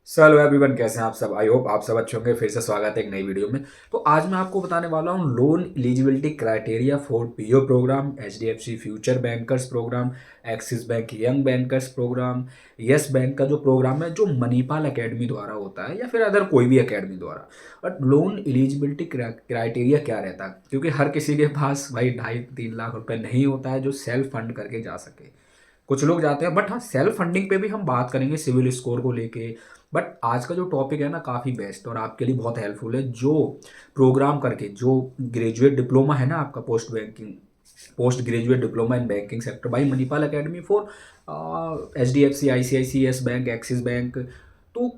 Hello everyone, कैसे हैं आप सब। आई होप आप सब अच्छे होंगे। फिर से स्वागत है एक नई वीडियो में। तो आज मैं आपको बताने वाला हूँ loan eligibility criteria for PO program, HDFC future bankers program, Axis bank young bankers program, yes bank का जो प्रोग्राम है जो मणिपाल एकेडमी द्वारा होता है या फिर अदर कोई भी एकेडमी द्वारा। बट लोन एलिजिबिलिटी क्राइटेरिया क्या रहता है, क्योंकि हर किसी के पास भाई 2.5-3 लाख रुपए नहीं होता है जो सेल्फ फंड करके जा सके। कुछ लोग जाते हैं, बट हाँ सेल्फ फंडिंग पे भी हम बात करेंगे सिविल स्कोर को लेके। बट आज का जो टॉपिक है ना काफ़ी बेस्ट और आपके लिए बहुत हेल्पफुल है। जो प्रोग्राम करके जो ग्रेजुएट डिप्लोमा है ना आपका, post graduate diploma in banking sector by Manipal academy for H D F C, I C I C, yes bank, Axis bank. तो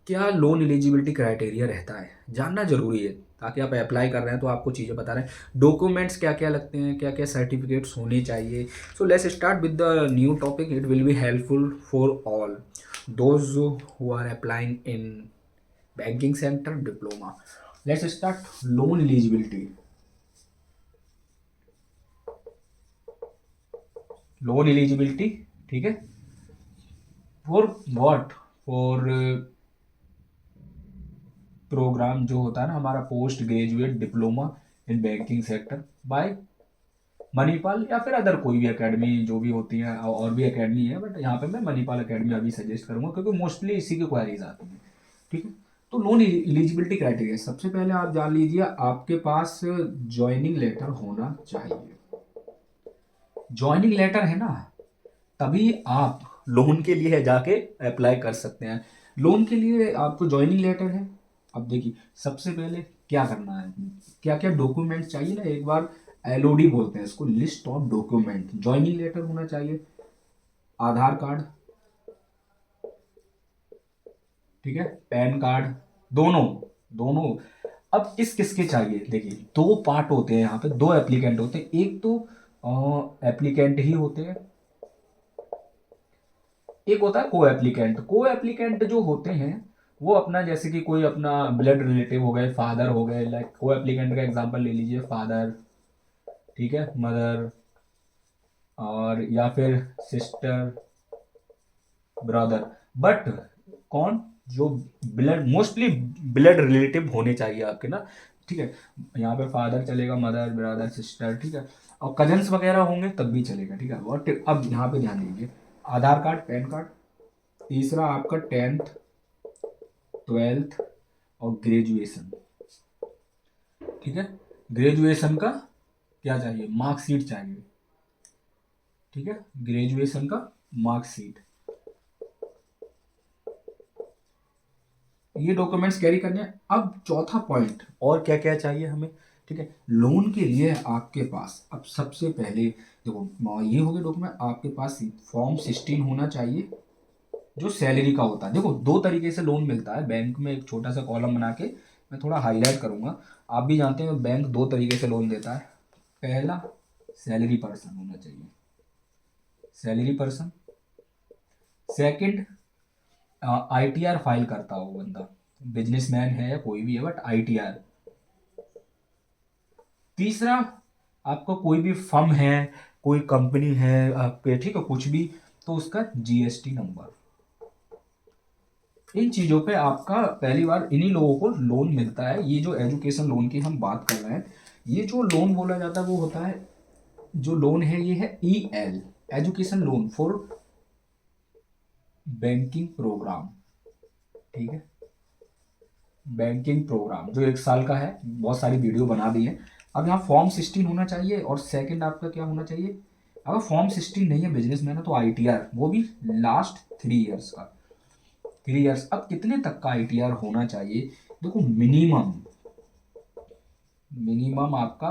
क्या लोन एलिजिबिलिटी क्राइटेरिया रहता है, जानना जरूरी है ताकि आप अप्लाई कर रहे हैं तो आपको चीज़ें बता रहे हैं। डॉक्यूमेंट्स क्या क्या लगते हैं, क्या क्या सर्टिफिकेट्स होने चाहिए। So let's start with the new topic. It will be helpful for all those who are applying in banking sector diploma. Let's start loan eligibility. Loan eligibility, ठीक है, फॉर व्हाट, फॉर प्रोग्राम जो होता है ना हमारा post graduate diploma in banking sector bye Manipal या फिर other कोई भी एकेडमी जो भी होती है, और भी एकेडमी है बट यहाँ पे मैं मणिपाल एकेडमी अभी सजेस्ट करूंगा क्योंकि मोस्टली इसी की क्वारीज आती हैं। ठीक है, तो लोन एलिजिबिलिटी क्राइटेरिया सबसे पहले आप जान लीजिए, आपके पास ज्वाइनिंग लेटर होना चाहिए। ज्वाइनिंग लेटर है ना, तभी आप लोन के लिए जाके अप्लाई कर सकते हैं। लोन के लिए आपको ज्वाइनिंग लेटर है। अब देखिए सबसे पहले क्या करना है, क्या क्या डॉक्यूमेंट चाहिए ना, एक बार एलओडी बोलते हैं इसको, list of document. Joining letter होना चाहिए, आधार कार्ड, ठीक है, पैन कार्ड, दोनों दोनों। अब किसके चाहिए, देखिए दो पार्ट होते हैं यहाँ पे, दो एप्लीकेंट होते हैं। एक तो एप्लीकेंट ही होते हैं, एक होता है को एप्लीकेंट। को एप्लीकेंट जो होते हैं वो अपना, जैसे कि कोई अपना ब्लड रिलेटिव हो गए, फादर हो गए, लाइक को एप्लीकेंट का एग्जांपल ले लीजिए, फादर, ठीक है, मदर, और या फिर सिस्टर, ब्रदर। बट कौन, जो ब्लड, मोस्टली ब्लड रिलेटिव होने चाहिए आपके ना, ठीक है। यहाँ पे फादर चलेगा, मदर, ब्रदर, सिस्टर, ठीक है, और कजन्स वगैरह होंगे तब भी चलेगा, ठीक है। और अब यहाँ पे ध्यान दीजिए, आधार कार्ड, पैन कार्ड, तीसरा आपका 10th 12th और ग्रेजुएशन, ठीक है। ग्रेजुएशन का क्या चाहिए, मार्कशीट चाहिए, ठीक है, ग्रेजुएशन का मार्कशीट। ये डॉक्यूमेंट्स कैरी करने हैं। अब चौथा पॉइंट, और क्या क्या चाहिए हमें, ठीक है। लोन के लिए आपके पास अब सबसे पहले देखो, ये हो गए डॉक्यूमेंट, आपके पास फॉर्म 16 होना चाहिए जो सैलरी का होता है। देखो दो तरीके से लोन मिलता है बैंक में, एक छोटा सा कॉलम बना के मैं थोड़ा हाईलाइट करूंगा। आप भी जानते हैं बैंक दो तरीके से लोन देता है। पहला, सैलरी पर्सन होना चाहिए, salary person. Second, ITR file करता हो बंदा, बिजनेसमैन है या कोई भी है बट आईटीआर। तीसरा, आपका कोई भी फर्म है, कोई कंपनी है आपके, ठीक है, कुछ भी, तो उसका जीएसटी नंबर। इन चीजों पे आपका पहली बार इन्हीं लोगों को लोन मिलता है। ये जो एजुकेशन लोन की हम बात कर रहे हैं, ये जो लोन बोला जाता है वो होता है, जो लोन है ये है EL, education loan for banking program, ठीक है। बैंकिंग प्रोग्राम जो 1 साल का है, बहुत सारी वीडियो बना दी है। अब यहाँ फॉर्म 16 होना चाहिए, और सेकंड आपका क्या होना चाहिए, अगर फॉर्म 16 नहीं है, बिजनेसमैन है, तो आईटीआर, वो भी लास्ट 3 इयर्स का, 3 इयर्स। अब कितने तक का आईटीआर होना चाहिए, देखो मिनिमम, मिनिमम आपका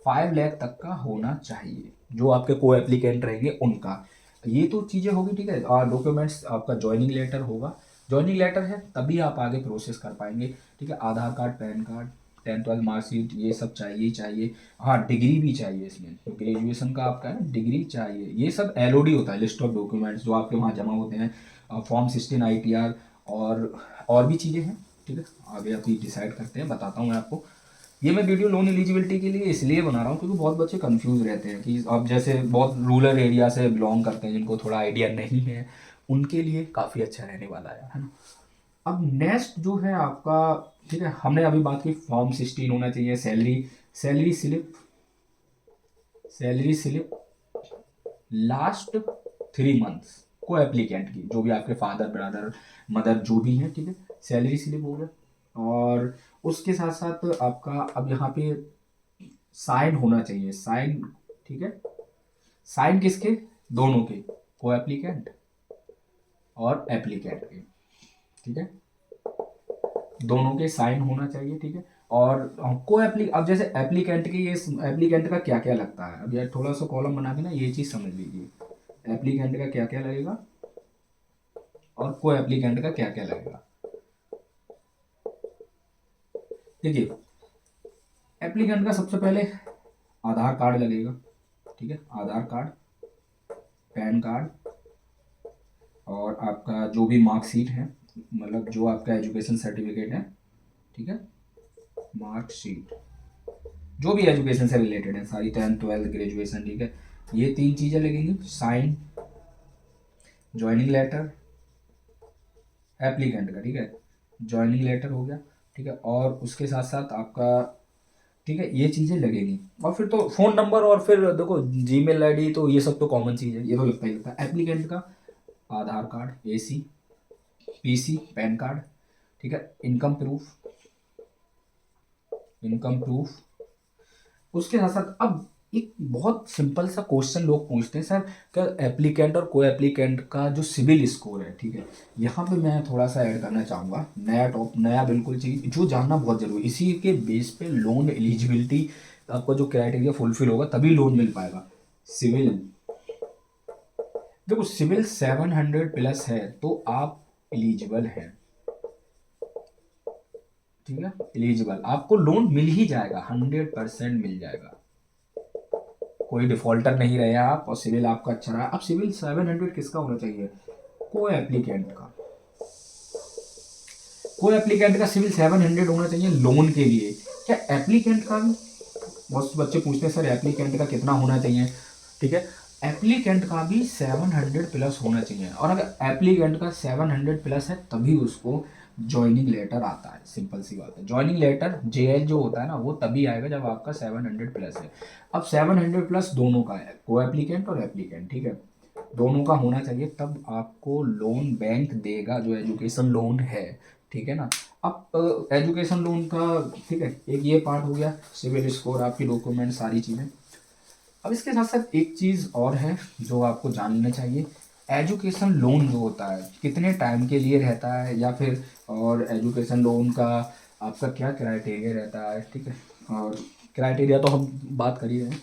5 लाख तक का होना चाहिए, जो आपके को एप्लीकेंट रहेंगे उनका। ये तो चीज़ें होगी, ठीक है। डॉक्यूमेंट्स, आपका ज्वाइनिंग लेटर होगा, ज्वाइनिंग लेटर है तभी आप आगे प्रोसेस कर पाएंगे, ठीक है। Aadhaar card, PAN card, 10th 12th marksheet, ये सब चाहिए ही चाहिए। हाँ, डिग्री भी चाहिए इसमें, तो ग्रेजुएशन का आपका है ना, डिग्री चाहिए। ये सब एलओडी होता है, लिस्ट ऑफ डॉक्यूमेंट्स जो आपके वहाँ जमा होते हैं, फॉर्म 16, आईटीआर, और भी चीज़ें हैं, ठीक है। आगे अभी डिसाइड करते हैं, बताता हूँ मैं आपको। ये मैं वीडियो लोन एलिजिबिलिटी के लिए इसलिए बना रहा हूँ क्योंकि बहुत बच्चे कंफ्यूज रहते हैं कि अब जैसे बहुत रूरल एरिया से बिलोंग करते हैं, जिनको थोड़ा आइडिया नहीं है, उनके लिए काफ़ी अच्छा रहने वाला है ना। अब नेक्स्ट जो है आपका, ठीक है, हमने अभी बात की फॉर्म 16 होना चाहिए, salary slip, salary slip last 3 months को एप्लीकेंट की, जो भी आपके फादर ब्रदर मदर जो भी हैं, ठीक है, सैलरी स्लिप हो गया। और उसके साथ साथ आपका अब यहाँ पे साइन होना चाहिए, साइन, ठीक है, साइन किसके, दोनों के, को एप्लीकेंट और एप्लीकेंट के, ठीक है, दोनों के साइन होना चाहिए, ठीक है। और को एप्ली अब जैसे एप्लीकेंट के, ये एप्लीकेंट का क्या क्या लगता है, अब यार थोड़ा सा कॉलम बना के ना ये चीज़ समझ लीजिए, एप्लीकेंट का क्या क्या लगेगा और को एप्लीकेंट का क्या क्या लगेगा। देखिए, एप्लीकेंट का सबसे पहले आधार कार्ड लगेगा, ठीक है, आधार कार्ड, पैन कार्ड, और आपका जो भी मार्कशीट है, मतलब जो आपका एजुकेशन सर्टिफिकेट है, ठीक है, मार्कशीट, जो भी एजुकेशन से रिलेटेड है सारी, 10th 12th ग्रेजुएशन, ठीक है, ये 3 चीज़ें लगेंगी। साइन, ज्वाइनिंग लेटर एप्लीकेंट का, ठीक है, ज्वाइनिंग लेटर हो गया, ठीक है, और उसके साथ साथ आपका, ठीक है, ये चीज़ें लगेगी। और फिर तो फ़ोन नंबर, और फिर देखो जीमेल आईडी, तो ये सब तो कॉमन चीज़ है, ये तो लगता ही लगता है। एप्लीकेंट का Aadhaar card, AC, PC, PAN card, ठीक है, इनकम प्रूफ, इनकम प्रूफ। उसके साथ साथ अब एक बहुत सिंपल सा क्वेश्चन लोग पूछते हैं, सर क्या एप्लीकेंट और को एप्लीकेंट का जो सिविल स्कोर है, ठीक है, यहाँ पे मैं थोड़ा सा ऐड करना चाहूँगा, नया बिल्कुल चीज़ जो जानना बहुत जरूरी, इसी के बेस पे लोन एलिजिबिलिटी, आपका जो क्राइटेरिया फुलफिल होगा तभी लोन मिल पाएगा। सिविल, देखो सिविल 700+ है तो आप एलिजिबल हैं, ठीक है, एलिजिबल, आपको लोन मिल ही जाएगा, 100% मिल जाएगा, कोई डिफॉल्टर नहीं रहे आप, और सिविल आपका अच्छा रहा। अब सिविल 700 किसका होना चाहिए, को एप्लीकेंट का, को एप्लीकेंट का सिविल 700 होना चाहिए लोन के लिए। क्या एप्लीकेंट का भी, बहुत से बच्चे पूछते हैं सर एप्लीकेंट का कितना होना चाहिए, ठीक है, एप्लीकेंट का भी 700+ होना चाहिए, और अगर एप्लीकेंट का 700+ है तभी उसको ज्वाइनिंग लेटर आता है, सिंपल सी बात है, ज्वाइनिंग लेटर जेएल जो होता है ना, वो तभी आएगा जब आपका 700+ है। अब 700+ दोनों का है, को एप्लीकेंट और एप्लीकेंट, ठीक है, दोनों का होना चाहिए, तब आपको लोन बैंक देगा, जो एजुकेशन लोन है, ठीक है ना। अब एजुकेशन लोन का, ठीक है, एक ये पार्ट हो गया, सिविल स्कोर, आपकी डॉक्यूमेंट, सारी चीज़ें। अब इसके साथ साथ एक चीज़ और है जो आपको जानना चाहिए, एजुकेशन लोन जो होता है कितने टाइम के लिए रहता है, या फिर और एजुकेशन लोन का आपका क्या क्राइटेरिया रहता है, ठीक है, और क्राइटेरिया तो हम बात कर ही रहे हैं।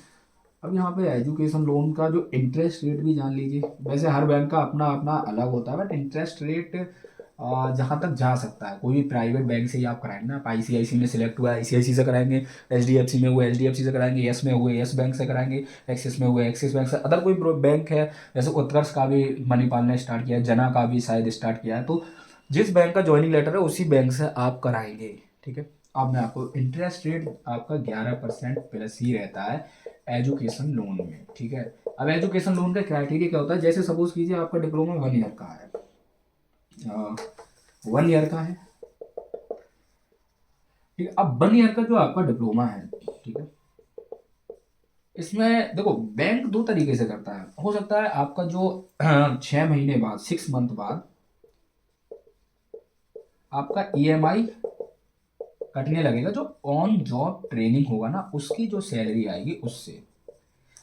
अब यहाँ पे एजुकेशन लोन का जो इंटरेस्ट रेट भी जान लीजिए, वैसे हर बैंक का अपना अपना अलग होता है, बट इंटरेस्ट रेट जहाँ तक जा सकता है, कोई भी प्राइवेट बैंक से ही आप कराएंगे ना, आप आईसीआईसी में सिलेक्ट हुआ आईसीआईसी से कराएंगे, एचडीएफसी में हुए एचडीएफसी से कराएंगे, यस में हुए यस बैंक से कराएंगे, एक्सिस में हुए एक्सिस बैंक से, अदर कोई बैंक है, जैसे उत्कर्ष का भी मणिपाल ने स्टार्ट किया है, जना का भी शायद स्टार्ट किया है, तो जिस बैंक का ज्वाइनिंग लेटर है उसी बैंक से आप कराएंगे, ठीक है। अब मैं आपको इंटरेस्ट रेट आपका 11% प्लस ही रहता है एजुकेशन लोन में, ठीक है। अब एजुकेशन लोन का क्राइटेरिया क्या होता है, जैसे सपोज कीजिए आपका डिप्लोमा 1 ईयर का है, 1 ईयर का है, ठीक है। अब 1 ईयर का जो आपका डिप्लोमा है, ठीक है, इसमें देखो बैंक 2 तरीके से करता है, हो सकता है आपका जो 6 महीने बाद, 6 मंथ बाद आपका ईएमआई कटने लगेगा, जो ऑन जॉब ट्रेनिंग होगा ना उसकी जो सैलरी आएगी उससे।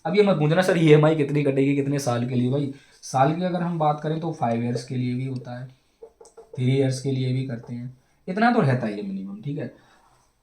अब ये मत पूछना सर ईएमआई कितनी कटेगी, कितने साल के लिए, भाई साल की अगर हम बात करें तो 5 ईयर्स के लिए भी होता है, 3 ईयर्स के लिए भी करते हैं, इतना तो रहता ही है मिनिमम, ठीक है।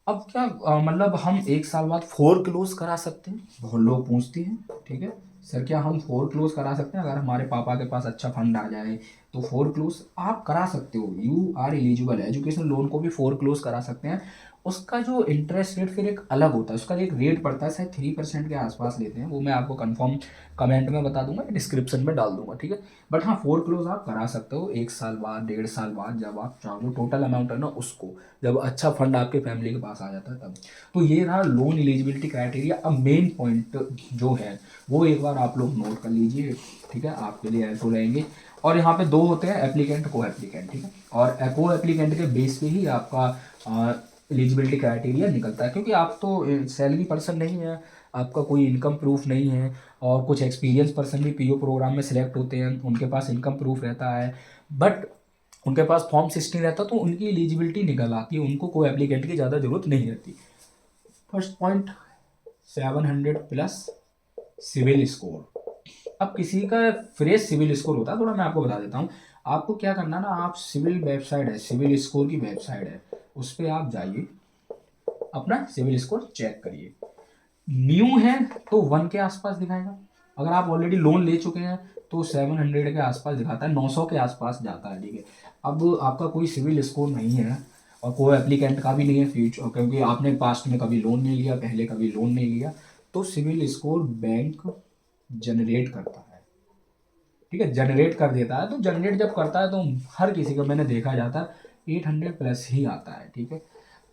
अब क्या मतलब हम 1 साल बाद फोर क्लोज करा सकते हैं, बहुत लोग पूछते हैं, ठीक है, सर क्या हम फोर क्लोज करा सकते हैं, अगर हमारे पापा के पास अच्छा फंड आ जाए तो फोर क्लोज आप करा सकते हो, यू आर एलिजिबल है, एजुकेशन लोन को भी फोर क्लोज करा सकते हैं। उसका जो इंटरेस्ट रेट फिर एक अलग होता है, उसका एक रेट पड़ता है, शायद 3% के आसपास लेते हैं, वो मैं आपको कंफर्म कमेंट में बता दूंगा, डिस्क्रिप्शन में डाल दूंगा, ठीक है। बट हाँ फोर क्लोज आप करा सकते हो 1 साल बाद, 1.5 साल बाद, जब आप चाहो, जो टोटल अमाउंट है ना उसको, जब अच्छा फंड आपके फैमिली के पास आ जाता है तब। तो ये रहा लोन एलिजिबिलिटी क्राइटेरिया। अब मेन पॉइंट जो है वो एक बार आप लोग नोट कर लीजिए, ठीक है, आपके लिए हेल्पफुल रहेंगे। और यहाँ पे 2 होते हैं, एप्लीकेंट को एप्लीकेंट, ठीक है। और को एप्लीकेंट के बेस पे ही आपका एलिजिबिलिटी क्राइटेरिया निकलता है, क्योंकि आप तो सैलरी पर्सन नहीं है, आपका कोई इनकम प्रूफ नहीं है। और कुछ एक्सपीरियंस पर्सन भी पीओ प्रोग्राम में सिलेक्ट होते हैं, उनके पास इनकम प्रूफ रहता है, बट उनके पास फॉर्म 16 रहता, तो उनकी एलिजिबिलिटी निकल आती है, उनको कोई एप्लीकेंट की ज़्यादा ज़रूरत नहीं रहती। First point, 700 plus CIBIL score. अब किसी का फ्रेश सिविल स्कोर होता है, थोड़ा मैं आपको बता देता हूँ। आपको क्या करना ना, आप सिविल वेबसाइट है, सिविल स्कोर की वेबसाइट है, उस पर आप जाइए, अपना सिविल स्कोर चेक करिए। न्यू है तो 1 के आसपास दिखाएगा, अगर आप ऑलरेडी लोन ले चुके हैं तो 700 के आसपास दिखाता है, 900 के आसपास जाता है, ठीक है। अब आपका कोई सिविल स्कोर नहीं है और कोई एप्लीकेंट का भी नहीं है फ्यूचर, क्योंकि आपने पास्ट में कभी लोन नहीं लिया, पहले कभी लोन नहीं लिया, तो सिविल स्कोर बैंक जनरेट करता है, ठीक है, जनरेट कर देता है। तो जनरेट जब करता है तो हर किसी का मैंने देखा जाता है 800 प्लस ही आता है, ठीक है।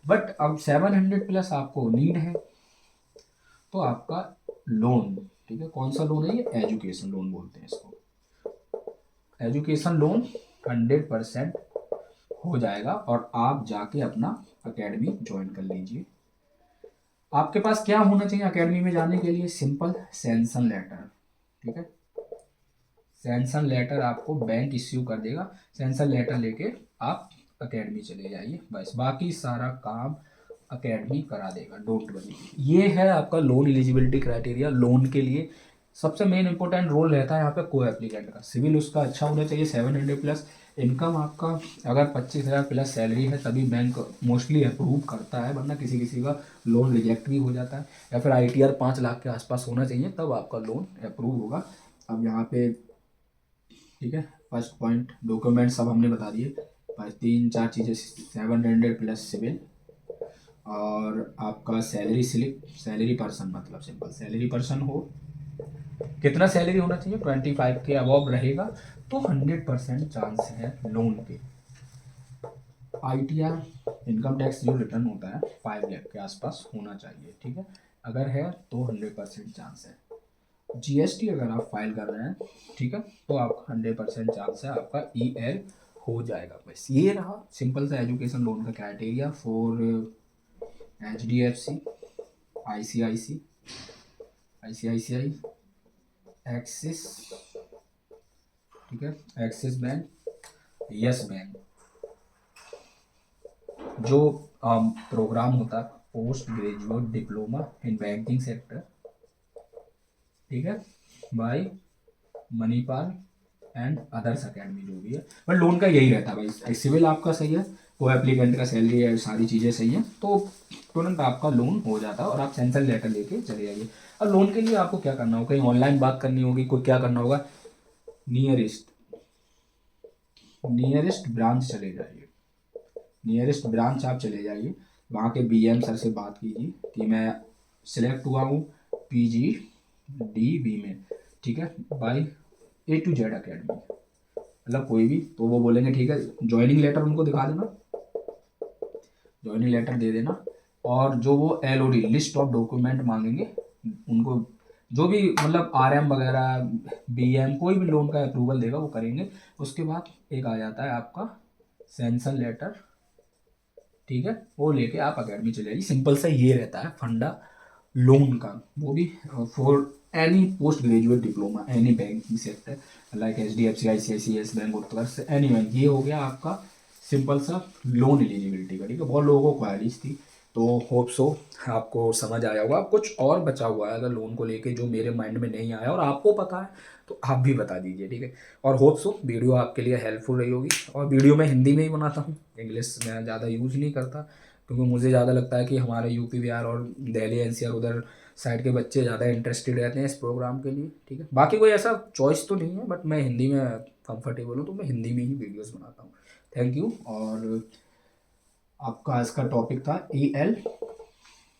बट अब 700 प्लस आपको नीड है, तो आपका लोन, ठीक है, कौन सा लोन है ये, एजुकेशन लोन बोलते हैं इसको। एजुकेशन लोन 100% हो जाएगा और आप जाके अपना अकेडमी ज्वाइन कर लीजिए। आपके पास क्या होना चाहिए अकेडमी में जाने के लिए, सिंपल सैंक्शन लेटर, ठीक है। सैंक्शन लेटर आपको बैंक इश्यू कर देगा, सैंक्शन लेटर लेके आप अकेडमी चले जाइए, बस बाकी सारा काम अकेडमी करा देगा, डोंट वरी। ये है आपका लोन एलिजिबिलिटी क्राइटेरिया। लोन के लिए सबसे मेन इंपॉर्टेंट रोल रहता है यहाँ पे को एप्लीकेंट का, सिविल उसका अच्छा होना चाहिए 700 प्लस, इनकम आपका अगर 25,000 प्लस सैलरी है तभी बैंक मोस्टली अप्रूव करता है, वरना किसी किसी का लोन रिजेक्ट भी हो जाता है। या फिर ITR 5 लाख के आसपास होना चाहिए, तब आपका लोन अप्रूव होगा। अब यहाँ पे, ठीक है, फर्स्ट पॉइंट डॉक्यूमेंट सब हमने बता दिए, बस 3-4 चीज़ें, 700 प्लस सिविल, और आपका सैलरी स्लिप, सैलरी पर्सन मतलब सिंपल सैलरी पर्सन हो, कितना सैलरी होना चाहिए, 25 के अबव रहेगा तो 100% चांस है लोन के। ITR इनकम टैक्स जो रिटर्न होता है 5 लाख के आसपास होना चाहिए, ठीक है, अगर है तो 100% चांस है। GST अगर आप फाइल कर रहे हैं, ठीक है, तो आपका 100% चांस है आपका EL हो जाएगा। बस ये रहा सिंपल सा एजुकेशन लोन का criteria for HDFC, ICICI, Axis, ठीक है, एक्सिस बैंक, यस बैंक। जो प्रोग्राम होता है post graduate diploma in banking sector, ठीक है, by Manipal and others academy, जो भी है, बट लोन का यही रहता है भाई। सिविल आपका सही है, को एप्लीकेंट का सैलरी है, सारी चीज़ें सही हैं, तो तुरंत आपका लोन हो जाता है और आप सैंक्शन लेटर लेके चले जाइए। और लोन के लिए आपको क्या करना होगा, कहीं ऑनलाइन बात करनी होगी, कोई क्या करना होगा, नियरेस्ट ब्रांच चले जाइए, नियरेस्ट ब्रांच आप चले जाइए, वहाँ के BM सर से बात कीजिए कि मैं सिलेक्ट हुआ हूँ PGDB में, ठीक है, by A to Z academy, मतलब कोई भी, तो वो बोलेंगे ठीक है, ज्वाइनिंग लेटर उनको दिखा देना, ज्वाइनिंग लेटर दे देना, और जो वो LOD लिस्ट ऑफ डॉक्यूमेंट मांगेंगे उनको, जो भी मतलब RM वगैरह, BM, कोई भी लोन का अप्रूवल देगा वो करेंगे। उसके बाद एक आ जाता है आपका सैंक्शन लेटर, ठीक है, वो लेके आप अकेडमी चले जाइए। सिंपल सा ये रहता है फंडा लोन का, वो भी for any post graduate diploma any banking sector like HDFC, ICICI, yes bank, Utkarsh, any bank. ये हो गया आपका सिंपल सा लोन एलिजिबिलिटी का, ठीक है। बहुत लोगों को क्वारीज थी, तो होप सो आपको समझ आया होगा। कुछ और बचा हुआ है अगर लोन को लेके जो मेरे माइंड में नहीं आया और आपको पता है तो आप भी बता दीजिए, ठीक है। और होप सो वीडियो आपके लिए हेल्पफुल रही होगी। और वीडियो मैं हिंदी में ही बनाता हूँ, इंग्लिश मैं ज़्यादा यूज़ नहीं करता, क्योंकि मुझे ज़्यादा लगता है कि हमारे यूपी बिहार और दिल्ली NCR उधर साइड के बच्चे ज़्यादा इंटरेस्टेड रहते हैं इस प्रोग्राम के लिए, ठीक है। बाकी कोई ऐसा चॉइस तो नहीं है, बट मैं हिंदी में कंफर्टेबल हूँ तो मैं हिंदी में ही वीडियोस बनाता हूँ। Thank you. और आपका आज का टॉपिक था EL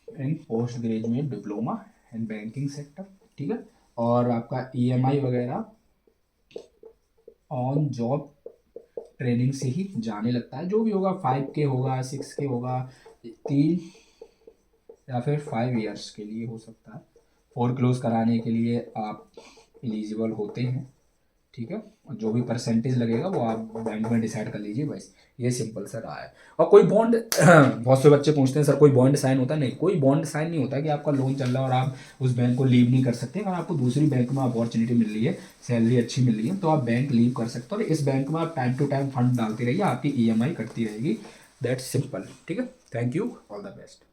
in post graduate diploma in banking sector, ठीक है। और आपका EMI वगैरह ऑन जॉब ट्रेनिंग से ही जाने लगता है, जो भी होगा 5K होगा, 6K होगा, 3 या फिर 5 ईयर्स के लिए हो सकता है। फोर क्लोज कराने के लिए आप एलिजिबल होते हैं, ठीक है, और जो भी परसेंटेज लगेगा वो आप बैंक में डिसाइड कर लीजिए, बस ये सिंपल सा रहा है। और कोई बॉन्ड बहुत से बच्चे पूछते हैं सर कोई बॉन्ड साइन होता है? नहीं, कोई बॉन्ड साइन नहीं होता कि आपका लोन चल रहा है और आप उस बैंक को लीव नहीं कर सकते। अगर आपको दूसरी बैंक में अपॉर्चुनिटी मिल रही है, सैलरी अच्छी मिल रही है, तो आप बैंक लीव कर सकते हो और इस बैंक में आप टाइम टू टाइम फंड डालते रहिए, आपकी EMI कटती रहेगी। That's simple. ठीक है, thank you, all the best.